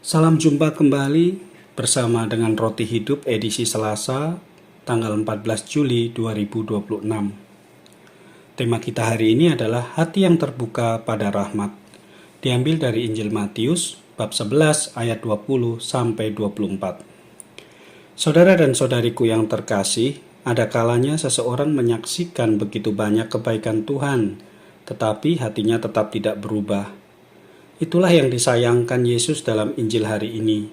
Salam jumpa kembali bersama dengan Roti Hidup edisi Selasa tanggal 14 Juli 2026. Tema kita hari ini adalah hati yang terbuka pada rahmat. Diambil dari Injil Matius bab 11 ayat 20 sampai 24. Saudara dan saudariku yang terkasih, ada kalanya seseorang menyaksikan begitu banyak kebaikan Tuhan, tetapi hatinya tetap tidak berubah. Itulah yang disayangkan Yesus dalam Injil hari ini.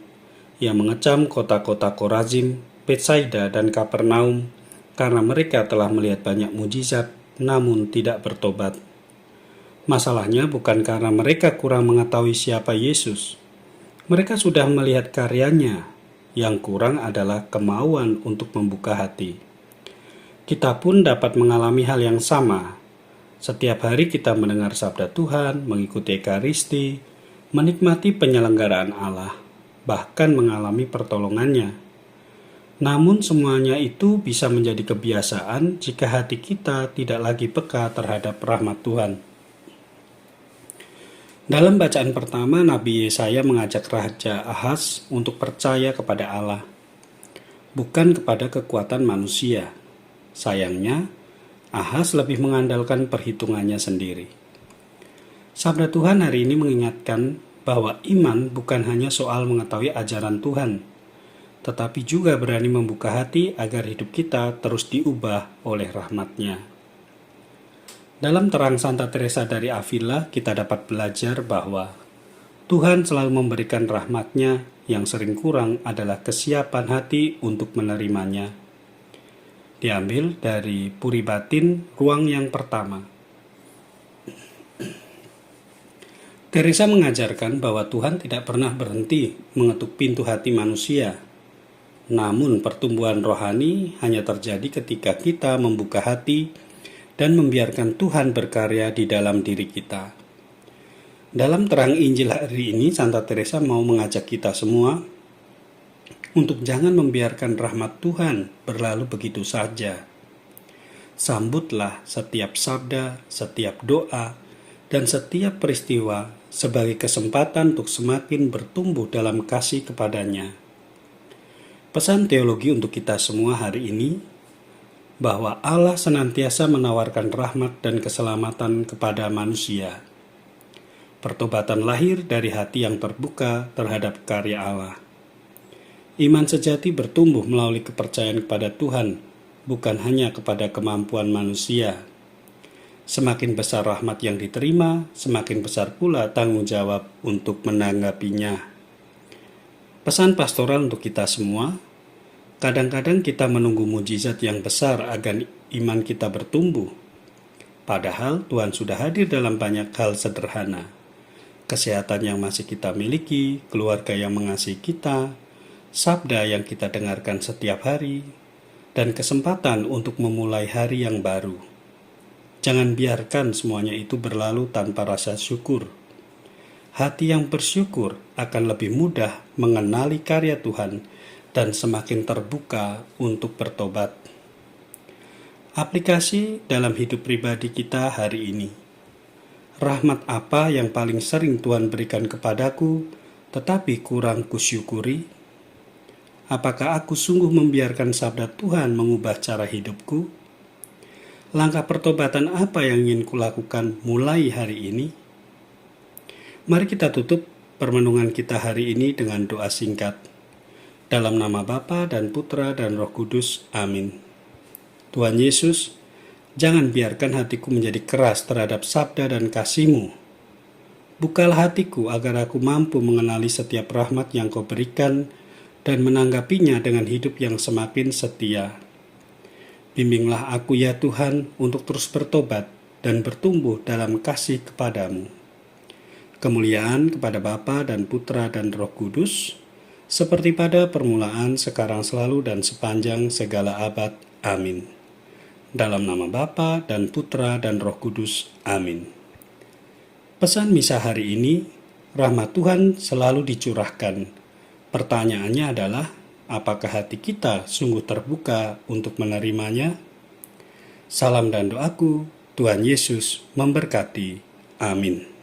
Ia mengecam kota-kota Korazim, Betsaida, dan Kapernaum karena mereka telah melihat banyak mujizat namun tidak bertobat. Masalahnya bukan karena mereka kurang mengetahui siapa Yesus. Mereka sudah melihat karyanya. Yang kurang adalah kemauan untuk membuka hati. Kita pun dapat mengalami hal yang sama. Setiap hari kita mendengar sabda Tuhan, mengikuti Ekaristi, menikmati penyelenggaraan Allah, bahkan mengalami pertolongannya. Namun semuanya itu bisa menjadi kebiasaan jika hati kita tidak lagi peka terhadap rahmat Tuhan. Dalam bacaan pertama, Nabi Yesaya mengajak Raja Ahaz untuk percaya kepada Allah, bukan kepada kekuatan manusia. Sayangnya, Ahaz lebih mengandalkan perhitungannya sendiri. Sabda Tuhan hari ini mengingatkan bahwa iman bukan hanya soal mengetahui ajaran Tuhan, tetapi juga berani membuka hati agar hidup kita terus diubah oleh rahmat-Nya. Dalam terang Santa Teresa dari Avila, kita dapat belajar bahwa Tuhan selalu memberikan rahmat-Nya, yang sering kurang adalah kesiapan hati untuk menerimanya. Diambil dari Puri Batin, ruang yang pertama. Teresa mengajarkan bahwa Tuhan tidak pernah berhenti mengetuk pintu hati manusia. Namun pertumbuhan rohani hanya terjadi ketika kita membuka hati dan membiarkan Tuhan berkarya di dalam diri kita. Dalam terang Injil hari ini, Santa Teresa mau mengajak kita semua untuk jangan membiarkan rahmat Tuhan berlalu begitu saja. Sambutlah setiap sabda, setiap doa, dan setiap peristiwa sebagai kesempatan untuk semakin bertumbuh dalam kasih kepadanya. Pesan teologi untuk kita semua hari ini, bahwa Allah senantiasa menawarkan rahmat dan keselamatan kepada manusia. Pertobatan lahir dari hati yang terbuka terhadap karya Allah. Iman sejati bertumbuh melalui kepercayaan kepada Tuhan, bukan hanya kepada kemampuan manusia. Semakin besar rahmat yang diterima, semakin besar pula tanggung jawab untuk menanggapinya. Pesan pastoral untuk kita semua, kadang-kadang kita menunggu mujizat yang besar agar iman kita bertumbuh. Padahal Tuhan sudah hadir dalam banyak hal sederhana. Kesehatan yang masih kita miliki, keluarga yang mengasihi kita, sabda yang kita dengarkan setiap hari, dan kesempatan untuk memulai hari yang baru. Jangan biarkan semuanya itu berlalu tanpa rasa syukur. Hati yang bersyukur akan lebih mudah mengenali karya Tuhan dan semakin terbuka untuk bertobat. Aplikasi dalam hidup pribadi kita hari ini. Rahmat apa yang paling sering Tuhan berikan kepadaku, tetapi kurang kusyukuri? Apakah aku sungguh membiarkan sabda Tuhan mengubah cara hidupku? Langkah pertobatan apa yang ingin kulakukan mulai hari ini? Mari kita tutup permenungan kita hari ini dengan doa singkat. Dalam nama Bapa dan Putra dan Roh Kudus. Amin. Tuhan Yesus, jangan biarkan hatiku menjadi keras terhadap sabda dan kasih-Mu. Bukalah hatiku agar aku mampu mengenali setiap rahmat yang Kau berikan dan menanggapinya dengan hidup yang semakin setia. Bimbinglah aku ya Tuhan untuk terus bertobat dan bertumbuh dalam kasih kepadamu. Kemuliaan kepada Bapa dan Putra dan Roh Kudus, seperti pada permulaan, sekarang, selalu, dan sepanjang segala abad. Amin. Dalam nama Bapa dan Putra dan Roh Kudus. Amin. Pesan misa hari ini, rahmat Tuhan selalu dicurahkan. Pertanyaannya adalah, apakah hati kita sungguh terbuka untuk menerimanya? Salam dan doaku, Tuhan Yesus memberkati. Amin.